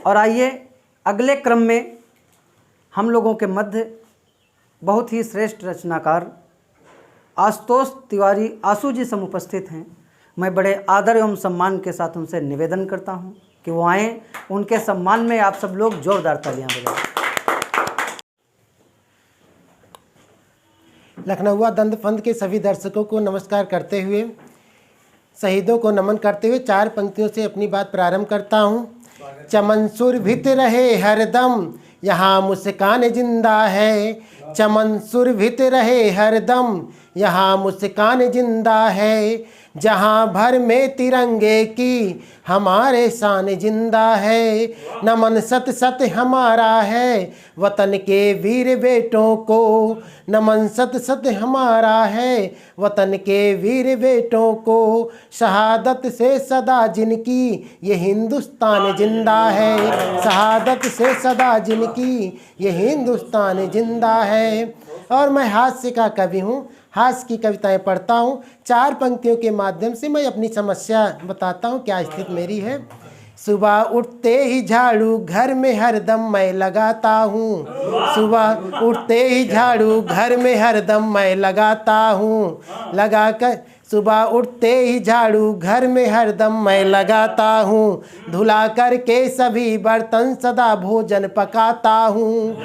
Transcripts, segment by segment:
और आइए अगले क्रम में हम लोगों के मध्य बहुत ही श्रेष्ठ रचनाकार आशुतोष तिवारी आशु जी समुपस्थित हैं। मैं बड़े आदर एवं सम्मान के साथ उनसे निवेदन करता हूं कि वो आएँ, उनके सम्मान में आप सब लोग जोरदार तालियां बजाएं। लखनऊ दंत फंद के सभी दर्शकों को नमस्कार करते हुए, शहीदों को नमन करते हुए 4 पंक्तियों से अपनी बात प्रारंभ करता हूँ। चमन सुर भित रहे हरदम, यहाँ मुस्कान जिंदा है। चमन सुर भित रहे हरदम, यहाँ मुस्कान जिंदा है। जहाँ भर में तिरंगे की हमारे शान जिंदा है। नमन सत सत हमारा है वतन के वीर बेटों को। नमन सत सत हमारा है वतन के वीर बेटों को। शहादत से सदा जिनकी ये हिंदुस्तान जिंदा है। शहादत से सदा जिनकी ये हिंदुस्तान जिंदा है। और मैं हास्य का कवि हूँ, हास्य की कविताएं पढ़ता हूँ। 4 पंक्तियों के माध्यम से मैं अपनी समस्या बताता हूँ, क्या स्थिति मेरी है। सुबह उठते ही झाड़ू घर में हरदम मैं लगाता हूँ। सुबह उठते ही झाड़ू घर में हरदम मैं लगाता हूँ। लगाकर सुबह उठते ही झाड़ू घर में हरदम मैं लगाता हूँ। धुला करके सभी बर्तन सदा भोजन पकाता हूँ।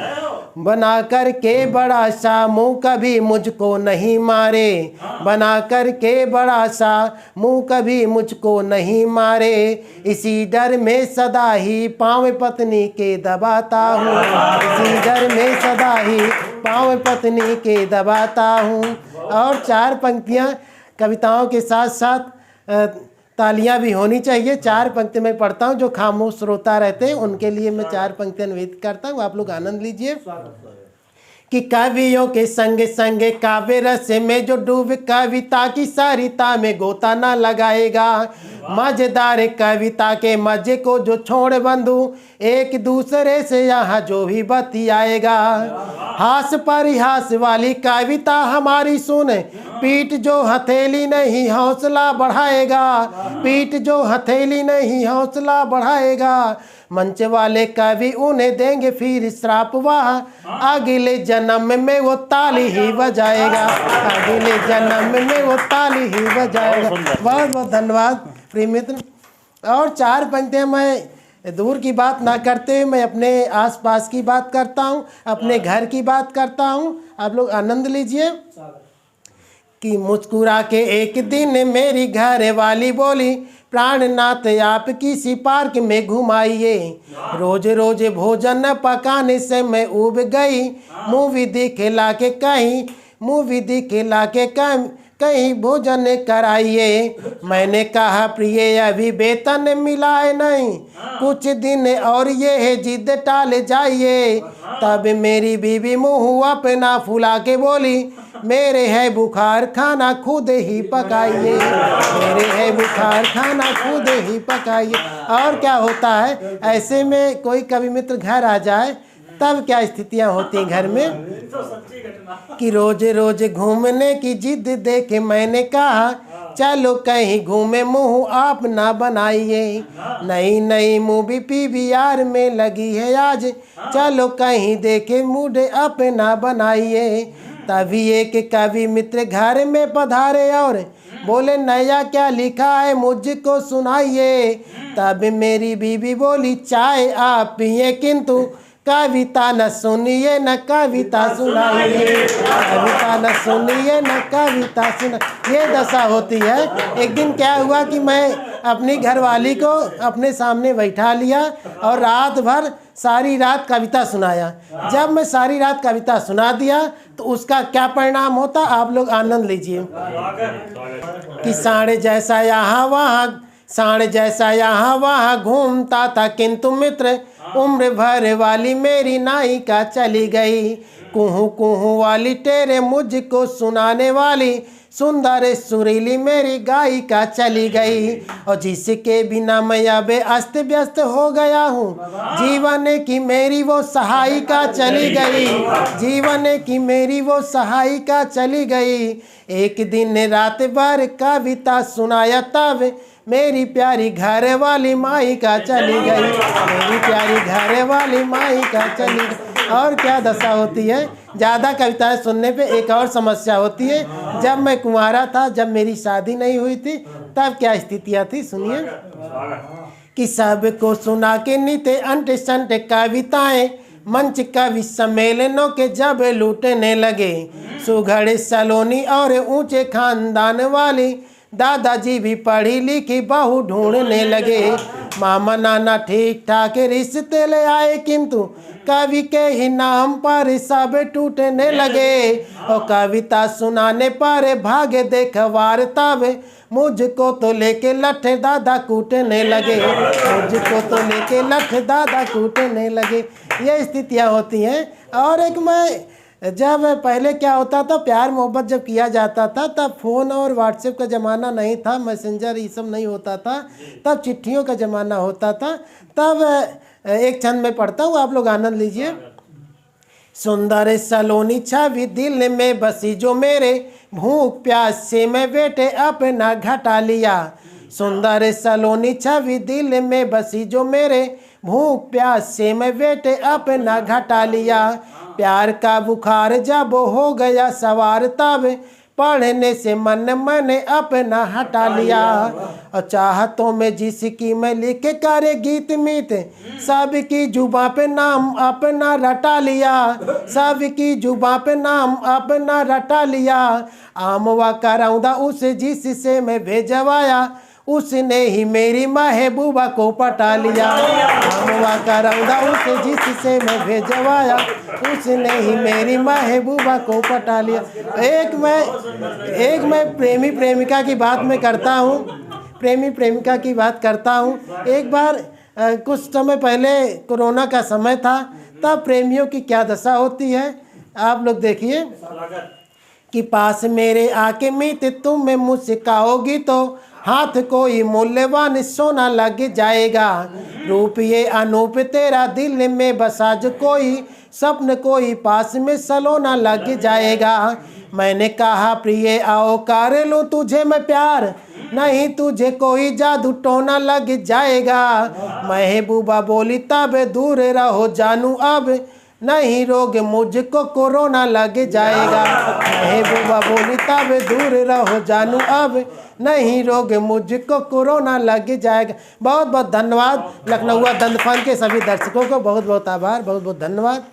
बना करके बड़ा सा मुँह कभी मुझको नहीं मारे। बना करके बड़ा सा मुँह कभी मुझको नहीं मारे। इसी डर में सदा ही पाँव पत्नी के दबाता हूँ। इसी डर में सदा ही पाँव पत्नी के दबाता हूँ। और 4 पंक्तियाँ कविताओं के साथ साथ तालियां भी होनी चाहिए। 4 पंक्ति मैं पढ़ता हूं, जो खामोश श्रोता रहते हैं उनके लिए मैं 4 पंक्तियां निवेदित करता हूं, आप लोग आनंद लीजिए। कि कवियों के संग संग काव्य रस में जो डूब कविता की सरिता में गोता ना लगाएगा। मजेदार कविता के मजे को जो छोड़ बंधु एक दूसरे से यहाँ जो भी बतियाएगा। हास परिहास वाली कविता हमारी सुन, पीठ जो हथेली नहीं हौसला बढ़ाएगा। पीठ जो हथेली नहीं हौसला बढ़ाएगा। मंच वाले कवि उन्हें देंगे फिर श्राप, वह अगले जन्म में वो ताली ही बजाएगा। अगले जन्म में वो ताली ही बजाएगा। बहुत बहुत धन्यवाद प्रिय मित्र। और 4 पंक्तियाँ मैं दूर की बात ना करते हुए मैं अपने आसपास की बात करता हूँ, अपने घर की बात करता हूँ, आप लोग आनंद लीजिए। कि मुस्कुरा के एक दिन मेरी घर वाली बोली, प्राणनाथ आप किसी पार्क में घुमाइए। रोज रोज भोजन पकाने से मैं उब गई। मूवी दिखला के कहीं मूवी दिखला के कहीं भोजन कराइए। मैंने कहा प्रिय अभी वेतन मिलाए नहीं, कुछ दिन और ये है जिद टाल जाइए। तब मेरी बीवी मुँह अपना फुला के बोली, मेरे है बुखार खाना खुद ही पकाइए। मेरे है बुखार खाना खुद ही पकाइए। और क्या होता है, ऐसे में कोई कवि मित्र घर आ जाए तब क्या स्थितियां होती हैं घर में। कि रोज रोज घूमने की जिद देखे मैंने कहा, चलो कहीं घूमे मुँह आप ना बनाइए। नई नई मूवी PVR में लगी है आज, चलो कहीं देखे मूड अपना बनाइए। तभी एक कवि मित्र घर में पधारे और बोले, नया क्या लिखा है मुझको सुनाइए। तब मेरी बीवी बोली, चाय आप पिए किंतु कविता न सुनिए न कविता सुनाइए। कविता न सुनिए न कविता सुना, ये दशा होती है। एक दिन क्या हुआ कि मैं अपनी घरवाली को अपने सामने बैठा लिया और रात भर सारी रात कविता सुनाया। जब मैं सारी रात कविता सुना दिया तो उसका क्या परिणाम होता आप लोग आनंद लीजिए। कि सांड जैसा यहाँ वहाँ सांड जैसा यहाँ वहाँ घूमता था, किंतु मित्र उम्र भर वाली मेरी नायिका चली गई। कुहू कुहू वाली तेरे मुझको सुनाने वाली सुंदर सुरीली मेरी गायिका चली गई। और जिसके बिना मैं अब अस्त व्यस्त हो गया हूँ, जीवन की मेरी वो सहायिका चली गई। जीवन की मेरी वो सहायिका चली गई। एक दिन रात भर कविता सुनाया तब मेरी प्यारी घर वाली माई का चली गई, मेरी प्यारी घर वाली माई का चली गई। और क्या दशा होती है। ज़्यादा कविताएं सुनने पे एक और समस्या होती है, जब मैं कुंवारा था, जब मेरी शादी नहीं हुई थी, तब क्या स्थितियाँ थी, सुनिए। कि सबको सुना के नीते अंट संट कविताएं, मंच कवि सम्मेलनों के जब लूटने लगे, सुघड़ सलोनी और ऊंचे खानदान वाली दादाजी भी पढ़ी लिखी बहू ढूंढने लगे। मामा नाना ठीक ठाक रिश्ते ले आए, किंतु कवि के ही नाम पर सब टूटने लगे। और कविता सुनाने पर भागे देखवार तब मुझको तो लेके लठ दादा कूटने लगे, मुझको तो लेके लठ दादा कूटने लगे। ये स्थितियाँ होती हैं। और एक मैं जब पहले क्या होता था, प्यार मोहब्बत जब किया जाता था, तब फ़ोन और व्हाट्सएप का ज़माना नहीं था, मैसेंजर ये सब नहीं होता था, तब चिट्ठियों का ज़माना होता था। तब एक छंद में पढ़ता हूँ, आप लोग आनंद लीजिए। सुंदर सलोनी छवि दिल में बसी जो मेरे, भूख प्यास से मैं बेटे अपना घटा लिया। सुंदर सलोनी छवि दिल में बसी जो मेरे, भूख प्यास से मैं बेटे अपना घटा लिया। प्यार का बुखार जब हो गया सवार, तब पढ़ने से मन मैंने अपना हटा लिया। और चाहतों में जिसकी मैं लिख करे गीत मीत, सबकी जुबां पे नाम अपना रटा लिया, सबकी जुबां पे नाम अपना रटा लिया। आमवा करौंदा उसे जिससे मैं भेजवाया, उसने ही मेरी महबूबा को पटा लिया। आमवा करौंदा उसे जिससे मैं भेजवाया, उसने ही मेरी महबूबा को पटा लिया। एक मैं प्रेमी प्रेमिका की बात मैं करता हूँ, प्रेमी प्रेमिका की बात करता हूँ। एक बार कुछ समय पहले कोरोना का समय था, तब प्रेमियों की क्या दशा होती है, आप लोग देखिए। कि पास मेरे आके मीत तुम में मुस्काओगी, तो हाथ कोई मूल्यवान सोना लग जाएगा। रूप ये अनूप तेरा दिल में बसा जो कोई, स्वप्न कोई पास में सलोना लग जाएगा। मैंने कहा प्रिय आओ कर लूँ तुझे मैं प्यार, नहीं तुझे कोई जादू टोना लग जाएगा। महबूबा बोली तब दूर रहो जानू, अब नहीं रोग मुझको कोरोना लग जाएगा। महबूबा बोली तब दूर रहो जानू, अब नहीं रोग मुझको कोरोना लग जाएगा। बहुत बहुत धन्यवाद। लखनऊ दंत फन के सभी दर्शकों को बहुत बहुत आभार, बहुत बहुत धन्यवाद।